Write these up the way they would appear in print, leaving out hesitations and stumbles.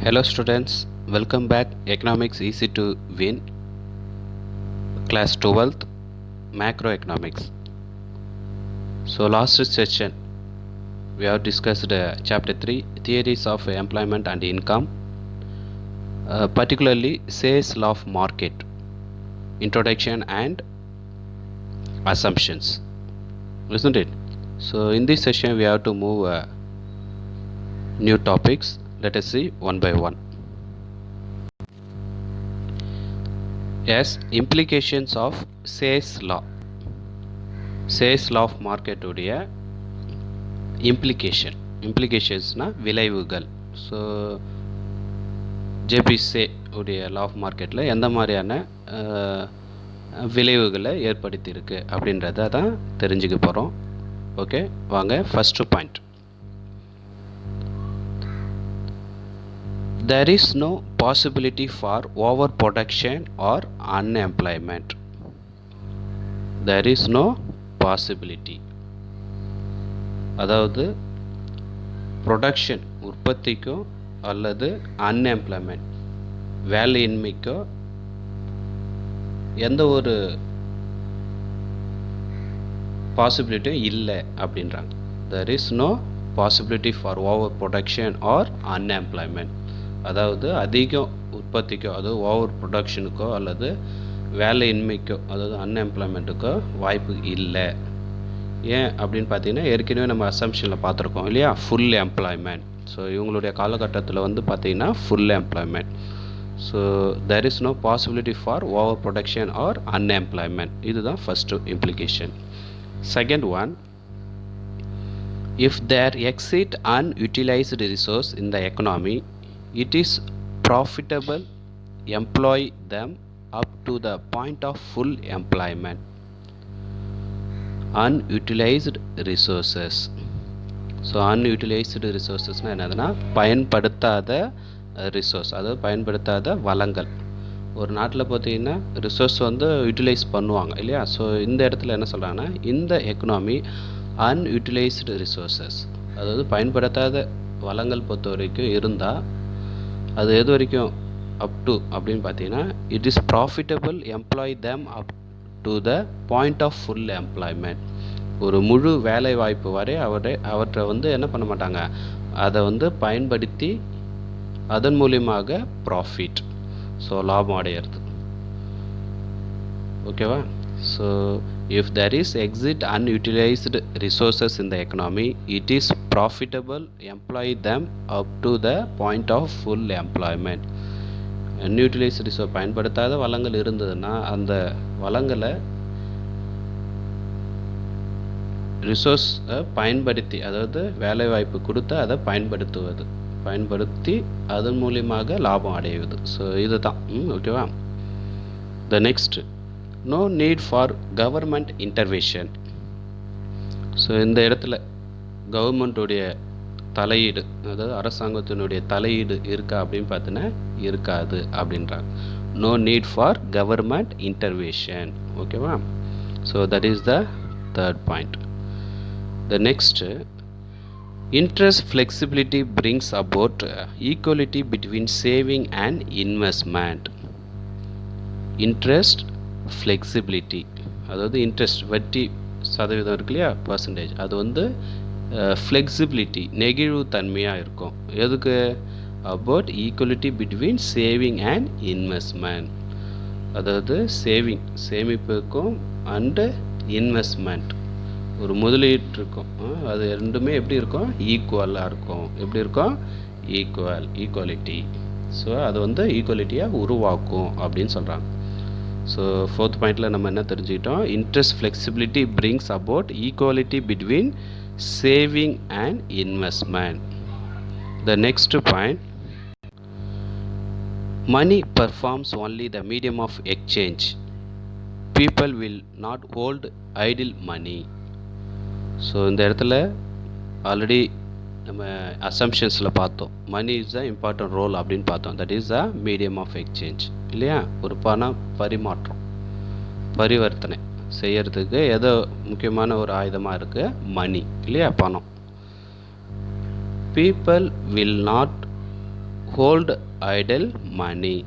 Hello students, welcome back. Economics Easy to Win, class 12th, macroeconomics. So last session we have discussed chapter 3, theories of employment and income, particularly Say's law of market, introduction and assumptions, isn't it? So in this session we have to move new topics. Let us see one by one. Yes, implications of Say's law. Say's law of market உடைய இம்ப்ளிகேஷன்ஸ்னால் விளைவுகள். So ஜேபிசே உடைய law of மார்க்கெட்டில் எந்த மாதிரியான விளைவுகளை ஏற்படுத்தியிருக்கு அப்படின்றத தான் தெரிஞ்சுக்க போகிறோம். ஓகே, வாங்க first point. There is no possibility for overproduction or unemployment. There is no possibility. அதாவது ப்ரொடக்ஷன் உற்பத்திக்கோ அல்லது அன்எம்ப்ளாய்மெண்ட் வேலையின்மைக்கோ எந்த ஒரு பாசிபிலிட்டியும் இல்லை அப்படின்றாங்க. there is no possibility for over production or unemployment. அதாவது அதிக உற்பத்திக்கோ அதாவது ஓவர் ப்ரொடக்ஷனுக்கோ அல்லது வேலையின்மைக்கோ அதாவது அன்எம்ப்ளாய்மெண்ட்டுக்கோ வாய்ப்பு இல்லை. ஏன் அப்படின்னு பார்த்தீங்கன்னா ஏற்கனவே நம்ம அசம்ஷனில் பார்த்துருக்கோம் இல்லையா, ஃபுல் எம்ப்ளாய்மெண்ட். ஸோ இவங்களுடைய காலகட்டத்தில் வந்து பார்த்தீங்கன்னா full employment. So there is no possibility for over production or unemployment. இதுதான் first implication. Second one, if there exist unutilized resource in the economy, it is profitable employ them up to the point of full employment. Unutilized resources. So unutilized resourcesனால் என்னதுன்னா பயன்படுத்தாத resource, அதாவது பயன்படுத்தாத வளங்கள். ஒரு நாட்டில் பார்த்தீங்கன்னா resource வந்து யூட்டிலைஸ் பண்ணுவாங்க இல்லையா. ஸோ இந்த இடத்துல என்ன சொல்கிறாங்கன்னா இந்த எக்கனாமி அன்யூட்டிலைஸ்டு ரிசோர்ஸஸ், அதாவது பயன்படுத்தாத வளங்கள் பொறுத்த வரைக்கும் இருந்தால் அது எது வரைக்கும் அப் டு அப்படின்னு பார்த்தீங்கன்னா it is profitable employ them up to the point of full employment. ஒரு முழு வேலை வாய்ப்பு வரை அவற்றை வந்து என்ன பண்ண மாட்டாங்க, அதை வந்து பயன்படுத்தி அதன் மூலியமாக ப்ராஃபிட், ஸோ லாபம் அடையிறது. ஓகேவா? So if there is exit unutilized resources in the economy, it is profitable employ them up to the point of full employment. unutilized resource பயன்படுத்தாத வளங்கள் இருந்ததுன்னா அந்த வளங்களை ரிசோர்ஸை பயன்படுத்தி, அதாவது வேலை வாய்ப்பு கொடுத்து அதை பயன்படுத்தி அதன் மூலியமாக லாபம் அடையுது. ஸோ இதுதான். ஓகேவா? The next, no need for government intervention. So இந்த இடத்துல கவர்மெண்ட்டுடைய தலையீடு, அதாவது அரசாங்கத்தினுடைய தலையீடு இருக்கா அப்படின்னு பார்த்தீங்கன்னா இருக்காது அப்படின்றாங்க. no need for government intervention. ஓகேவா? So that is the third point. The next, interest flexibility brings about equality between saving and investment. interest flexibility, அதாவது இன்ட்ரெஸ்ட் வட்டி சதவீதம் இருக்கு இல்லையா, பர்சன்டேஜ், அது வந்து ஃப்ளெக்சிபிலிட்டி நெகிழ்வு தன்மையாக இருக்கும். எதுக்கு? About equality between saving and investment. அதாவது சேமிப்புக்கும் அண்டு இன்வெஸ்ட்மெண்ட் ஒரு முதலீட்டு இருக்கும், அது ரெண்டுமே எப்படி இருக்கும், ஈக்குவலாக இருக்கும். எப்படி இருக்கும்? ஈக்குவாலிட்டி. ஸோ அது வந்து ஈக்குவாலிட்டியாக உருவாக்கும் அப்படின்னு சொல்கிறாங்க. ஸோ ஃபோர்த் பாயிண்டில் நம்ம என்ன தெரிஞ்சுக்கிட்டோம், interest flexibility brings about equality between saving and investment. The next point, money performs only the medium of exchange. People will not hold idle money. So இந்த இடத்துல ஆல்ரெடி நம்ம அசம்ஷன்ஸில் பார்த்தோம், money is the important role அப்படின்னு பார்த்தோம். That is the medium of exchange இல்லையா. ஒரு பண பரிவர்த்தனை செய்யறதுக்கு ஏதோ முக்கியமான ஒரு ஆயுதமாக இருக்குது மணி இல்லையா, பணம். People will not hold idle money.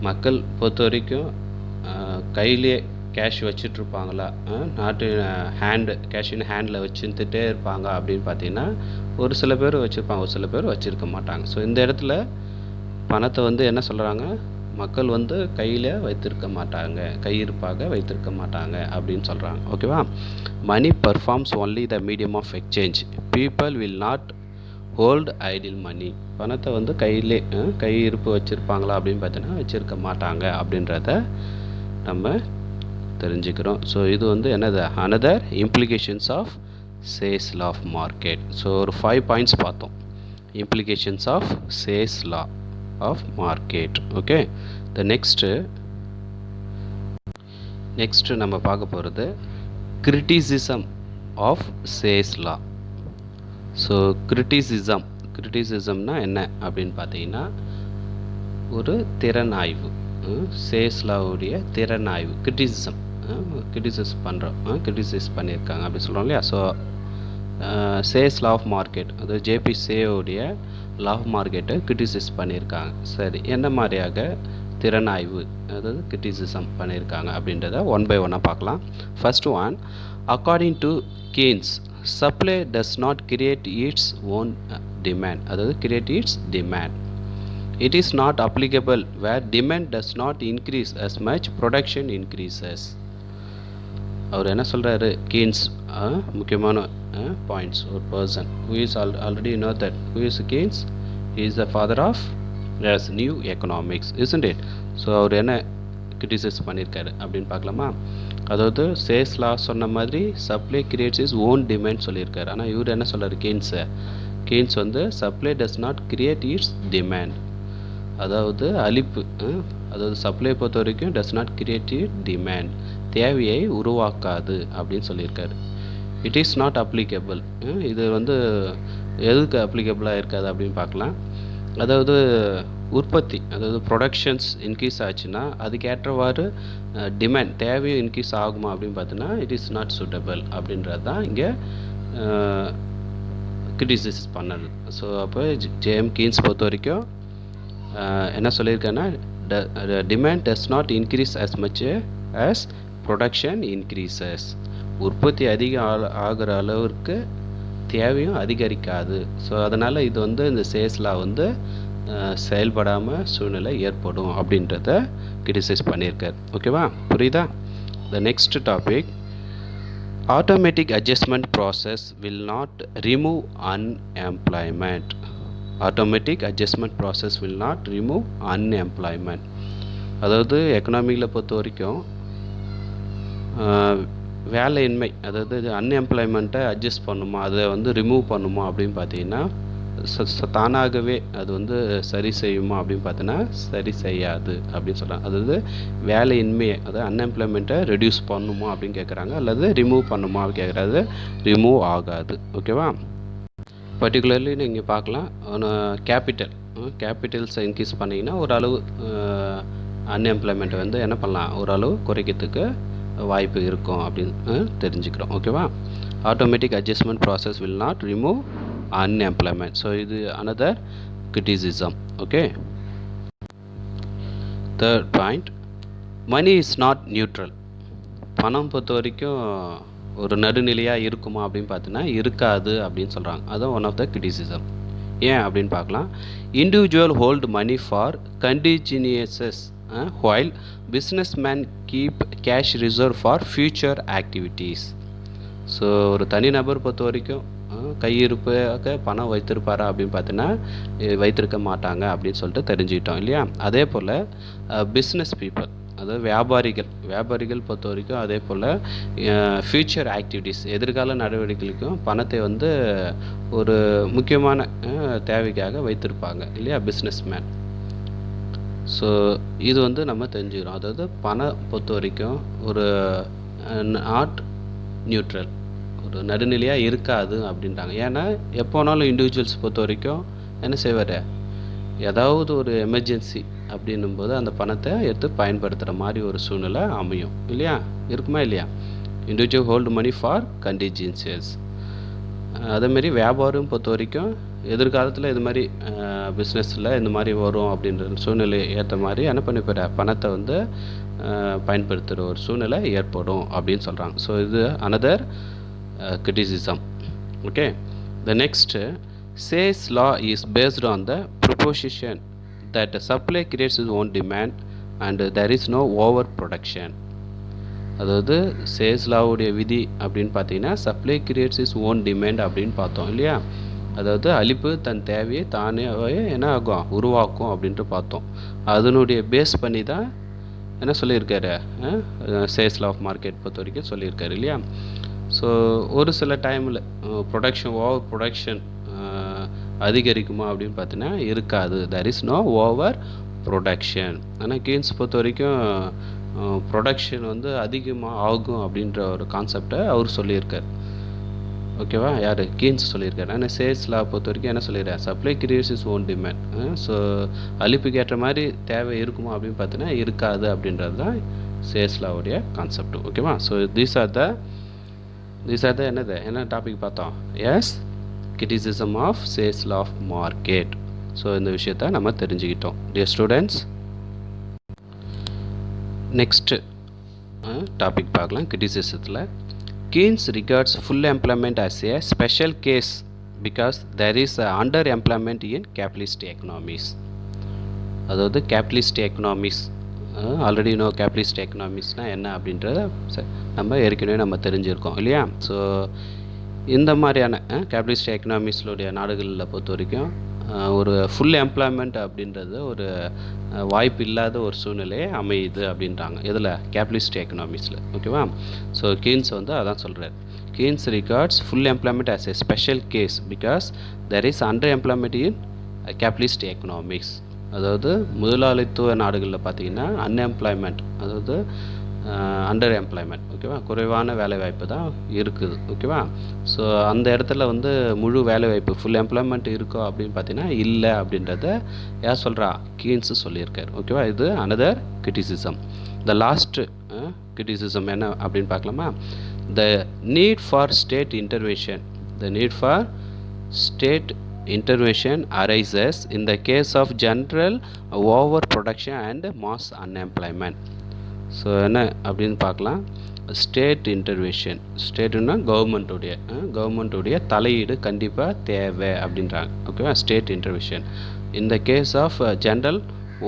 மக்கள் பொறுத்த வரைக்கும் கையிலே கேஷ் வச்சுட்ருப்பாங்களா, நாட்டு கேஷ் இன் ஹேண்டில் வச்சுட்டுட்டே இருப்பாங்க அப்படின்னு பார்த்தீங்கன்னா, ஒரு சில பேர் வச்சுருப்பாங்க, ஒரு சில பேர் வச்சுருக்க மாட்டாங்க. ஸோ இந்த இடத்துல பணத்தை வந்து என்ன சொல்கிறாங்க, மக்கள் வந்து கையில் வைத்திருக்க மாட்டாங்க, கையிருப்பாக வைத்திருக்க மாட்டாங்க அப்படின்னு சொல்கிறாங்க. ஓகேவா. Money performs only the medium of exchange. People will not hold idle money. பணத்தை வந்து கையிலே கையிருப்பு வச்சுருப்பாங்களா அப்படின்னு பார்த்தீங்கன்னா வச்சுருக்க மாட்டாங்க அப்படின்றத நம்ம தெரிஞ்சுக்கிறோம். ஸோ இது வந்து என்னது, another implications of Say's law of market. So ஒரு 5 பாயிண்ட்ஸ் பார்த்தோம். Implications of Say's law of market. Okay. The next நம்ம பார்க்க போகிறது criticism of Say's law. So கிரிட்டிசிசம்னா என்ன அப்படின்னு பார்த்தீங்கன்னா, ஒரு திறனாய்வு, சேஸ் லாவுடைய திறனாய்வு. கிரிட்டிசைஸ் பண்ணியிருக்காங்க அப்படி சொல்கிறோம் இல்லையா. So Say's law of market, அதாவது ஜேபி சேவுடைய லா ஆஃப் மார்க்கெட்டை கிரிட்டிசைஸ் பண்ணியிருக்காங்க. சரி, என்ன மாதிரியாக திறனாய்வு, அதாவது கிரிட்டிசிசம் பண்ணியிருக்காங்க அப்படின்றத ஒன் பை ஒன்னாக பார்க்கலாம். First one, according to Keynes, supply does not create its own demand. அதாவது create its demand. It is not applicable where demand does not increase as much production increases. அவர் என்ன சொல்கிறாரு, Keynes முக்கியமான points. ஒரு person who is already know that who is Keynes, he is the father of new economics, isn't it? So அவர் என்ன criticize பண்ணியிருக்காரு அப்படின்னு பார்க்கலாமா. அதாவது சேஸ் லா சொன்ன மாதிரி supply creates its own demand சொல்லியிருக்காரு. ஆனால் இவர் என்ன சொல்கிறார், கெய்ன்ஸ் வந்து supply does not create its demand, அதாவது அளிப்பு, அதாவது சப்ளை பொறுத்த வரைக்கும் டஸ் நாட் கிரியேட் டிமாண்ட், தேவையை உருவாக்காது அப்படின்னு சொல்லியிருக்காரு. It is not applicable. இது வந்து எதுக்கு அப்ளிகபிளாக இருக்காது அப்படின்னு பார்க்கலாம். அதாவது உற்பத்தி, அதாவது ப்ரொடக்ஷன்ஸ் இன்க்ரீஸ் ஆச்சுன்னா அதுக்கேற்றவாறு டிமாண்ட், தேவையும் இன்க்ரீஸ் ஆகுமா அப்படின்னு பார்த்தோன்னா இட் இஸ் நாட் சூட்டபிள் அப்படின்றது தான் இங்கே கிரிட்டிசைஸ் பண்ணது. ஸோ அப்போ ஜேஎம் கீன்ஸ் பொறுத்த வரைக்கும் என்ன சொல்லியிருக்கேன்னா, demand does not increase as much as production increases. உற்பத்தி அதிகம் ஆகிற அளவிற்கு தேவையும் அதிகரிக்காது. ஸோ அதனால் இது வந்து இந்த சேஸ் லா வந்து செயல்படாமல் சூழ்நிலை ஏற்படும் அப்படின்றத கிரிட்டிசைஸ் பண்ணியிருக்கார். ஓகேவா, புரியுதா? The next topic, automatic adjustment process will not remove unemployment. Automatic adjustment process will not remove unemployment. அதாவது எக்கனாமிக்கில் பொறுத்த வரைக்கும் வேலையின்மை, அதாவது அன்எம்ப்ளாய்மெண்ட்டை அட்ஜஸ்ட் பண்ணுமா, அதை வந்து ரிமூவ் பண்ணுமா அப்படின்னு பார்த்தீங்கன்னா தானாகவே அது வந்து சரி செய்யுமா அப்படின்னு பார்த்தோன்னா சரி செய்யாது அப்படின்னு சொல்கிறாங்க. அதாவது வேலையின்மையை, அதாவது அன்எம்ப்ளாய்மெண்ட்டை ரெடியூஸ் பண்ணுமா அப்படின்னு கேட்குறாங்க, அல்லது ரிமூவ் பண்ணுமா அப்படின்னு கேட்குறாரு. ரிமூவ் ஆகாது. ஓகேவா. பர்டிகுலர்லி நீங்கள் பார்க்கலாம், கேபிட்டல்ஸை இன்க்ரீஸ் பண்ணிங்கன்னா ஓரளவு அன்எம்ப்ளாய்மெண்ட்டை வந்து என்ன பண்ணலாம், ஓரளவு குறைக்கிறதுக்கு வாய்ப்பு இருக்கும் அப்படின்னு தெரிஞ்சுக்கிறோம். ஓகேவா. Automatic adjustment process will not remove unemployment. So இது another criticism. Okay. Third point, money is not neutral. பணம் பொறுத்த வரைக்கும் ஒரு நடுநிலையாக இருக்குமா அப்படின்னு பார்த்தீங்கன்னா இருக்காது அப்படின்னு சொல்கிறாங்க. அதுவும் ஒன் ஆஃப் த கிரிட்டிசிசம். ஏன் அப்படின்னு பார்க்கலாம். Individual hold money for contingencies while businessmen keep cash reserve for future activities. So ஒரு தனிநபர் பொறுத்த வரைக்கும் கையிருப்பாக பணம் வைத்திருப்பாரா அப்படின்னு பார்த்தீங்கன்னா வைத்திருக்க மாட்டாங்க அப்படின்னு சொல்லிட்டு தெரிஞ்சுக்கிட்டோம் இல்லையா. அதே போல் பிஸ்னஸ் பீப்புள், அதாவது வியாபாரிகள் பொறுத்த வரைக்கும் அதே போல் ஃப்யூச்சர் ஆக்டிவிட்டீஸ், எதிர்கால நடவடிக்கைகளுக்கும் பணத்தை வந்து ஒரு முக்கியமான தேவைக்காக வைத்திருப்பாங்க இல்லையா பிஸ்னஸ்மேன். ஸோ இது வந்து நம்ம தெரிஞ்சுக்கிறோம். அதாவது பணம் பொறுத்த வரைக்கும் ஒரு நாட் நியூட்ரல், ஒரு நடுநிலையாக இருக்காது அப்படின்றாங்க. ஏன்னா எப்போனாலும் இண்டிவிஜுவல்ஸ் பொறுத்த வரைக்கும் என்ன செய்வார், ஏதாவது ஒரு எமர்ஜென்சி அப்படின்னும்போது அந்த பணத்தை எடுத்து பயன்படுத்துகிற மாதிரி ஒரு சூழ்நிலை அமையும் இல்லையா, இருக்குமா இல்லையா. Individual hold money for contingencies. அதேமாரி வியாபாரம் பொறுத்த வரைக்கும் எதிர்காலத்தில் இது மாதிரி பிஸ்னஸில் இந்த மாதிரி வரும் அப்படின்ற சூழ்நிலை ஏற்ற மாதிரி என்ன பண்ணிப்பார், பணத்தை வந்து பயன்படுத்துகிற ஒரு சூழ்நிலை ஏற்படும் அப்படின்னு சொல்கிறாங்க. ஸோ இது another criticism. Okay, the next, Say's law is based on the proposition that the supply creates its own demand and there is no overproduction. அதாவது சேல்ஸ் லாவுடைய விதி அப்படின்னு பார்த்தீங்கன்னா supply creates its own demand அப்படின்னு பார்த்தோம் இல்லையா. அதாவது அளிப்பு தன் தேவையை தானே என்ன ஆகும், உருவாக்கும் அப்படின்ட்டு பார்த்தோம். அதனுடைய பேஸ் பண்ணி தான் என்ன சொல்லியிருக்காரு, சேல்ஸ் லா ஆஃப் மார்க்கெட் பொறுத்த வரைக்கும் சொல்லியிருக்காரு இல்லையா. ஸோ ஒரு சில டைமில் ஓவர் ப்ரொடக்ஷன் அதிகரிக்குமா அப்படின்னு பார்த்தீங்கன்னா இருக்காது. There is no over production. ஆனால் கீன்ஸ் பொறுத்த வரைக்கும் ப்ரொடக்ஷன் வந்து அதிகமாக ஆகும் அப்படின்ற ஒரு கான்செப்டை அவர் சொல்லியிருக்கார். ஓகேவா, யார், கீன்ஸ் சொல்லியிருக்காரு. ஆனால் சேல்ஸ் லா பொறுத்த வரைக்கும் என்ன சொல்லிடுறாரு, supply creates its own demand. So அளிப்புக்கு ஏற்ற மாதிரி தேவை இருக்குமா அப்படின்னு பார்த்தீங்கன்னா இருக்காது அப்படின்றது தான் சேல்ஸ் லாவுடைய கான்செப்ட். ஓகேவா. ஸோ தீஸ் ஆர் த என்ன டாபிக் பார்த்தோம், எஸ், criticism ஆஃப் சேல்ஸ் லா ஆஃப் மார்க்கெட். ஸோ இந்த விஷயத்தை நம்ம தெரிஞ்சுக்கிட்டோம். டியர் ஸ்டூடெண்ட்ஸ், நெக்ஸ்ட்டு டாபிக் பார்க்கலாம். கிரிட்டிசிசத்தில் Keynes regards full employment as a special case because there is under employment in capitalist economies. அதாவது கேபிட்டலிஸ்ட் எக்கனாமிஸ் ஆல்ரெடி கேபிட்டலிஸ்ட் எக்கனாமிக்ஸ்னால் என்ன அப்படின்றத நம்ம ஏற்கனவே நம்ம தெரிஞ்சிருக்கோம் இல்லையா. ஸோ இந்த மாதிரியான கேபிட்டலிஸ்ட் எக்கனாமிக்ஸுடைய நாடுகளில் பொறுத்த வரைக்கும் ஒரு ஃபுல் எம்ப்ளாய்மெண்ட் அப்படின்றது ஒரு வாய்ப்பு இல்லாத ஒரு சூழ்நிலையை அமையுது அப்படின்றாங்க. இதில் கேபிட்டலிஸ்ட் எக்கனாமிக்ஸில். ஓகேவா. ஸோ கீன்ஸ் வந்து அதான் சொல்கிறார். Keynes regards full employment as a special case because there is under employment in capitalist economics. அதாவது முதலாளித்துவ நாடுகளில் பார்த்திங்கன்னா அன்எம்ப்ளாய்மெண்ட், அதாவது அண்டர் எம்ப்ளாய்மெண்ட், ஓகேவா, குறைவான வேலைவாய்ப்பு தான் இருக்குது. ஓகேவா. ஸோ அந்த இடத்துல வந்து முழு வேலைவாய்ப்பு ஃபுல் எம்ப்ளாய்மெண்ட் இருக்கோ அப்படின்னு பார்த்தீங்கன்னா இல்லை அப்படின்றத யார் சொல்கிறா, கீன்ஸு சொல்லியிருக்கார். ஓகேவா. இது another criticism. The last criticism என்ன அப்படின்னு பார்க்கலாமா. The need for state intervention intervention arises in the case of general overproduction and mass unemployment. So என்ன அப்படின்னு பார்க்கலாம். ஸ்டேட் இன்டர்வென்ஷன், ஸ்டேட்டுன்னா கவர்மெண்ட்டுடைய தலையீடு கண்டிப்பாக தேவை அப்படின்றாங்க. ஓகேவா. State intervention in the case of general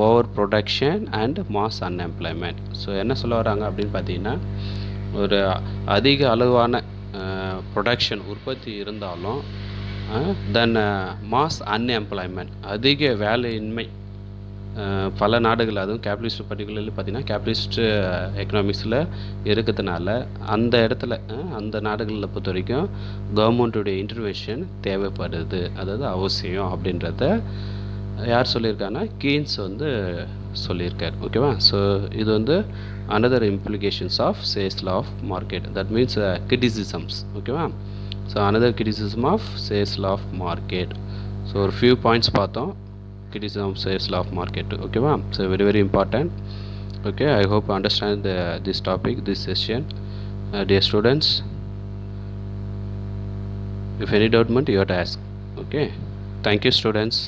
over production and mass unemployment. So என்ன சொல்ல வராங்க அப்படின்னு பார்த்தீங்கன்னா, ஒரு அதிக அளவான ப்ரொடக்ஷன் உற்பத்தி இருந்தாலும் தென் மாஸ் அன்எம்ப்ளாய்மெண்ட், அதிக வேலையின்மை பல நாடுகள், அதுவும் கேபிட்டலிஸ்ட் பர்டிகுலர்லி பார்த்திங்கன்னா கேபிட்டலிஸ்ட் எக்கனாமிக்ஸில் இருக்கிறதுனால அந்த இடத்துல அந்த நாடுகளில் பொறுத்த வரைக்கும் கவர்மெண்ட்டுடைய இன்டர்வென்ஷன் தேவைப்படுது, அதாவது அவசியம் அப்படின்றத யார் சொல்லியிருக்காங்கன்னா கீன்ஸ் வந்து சொல்லியிருக்கார். ஓகேவா. ஸோ இது வந்து அனதர் இம்ப்ளிகேஷன்ஸ் ஆஃப் சேல்ஸ் law of market, that means criticisms. ஓகேவா. ஸோ அனதர் கிரிட்டிசிசம் ஆஃப் சேல்ஸ் லா ஆஃப் மார்க்கெட். ஸோ ஒரு ஃபியூ பாயிண்ட்ஸ் பார்த்தோம் criticism of sales law of market. Okay, so very important. Okay, I hope you understand this topic, this session. Dear students, if any doubt you have to ask. Okay, thank you students.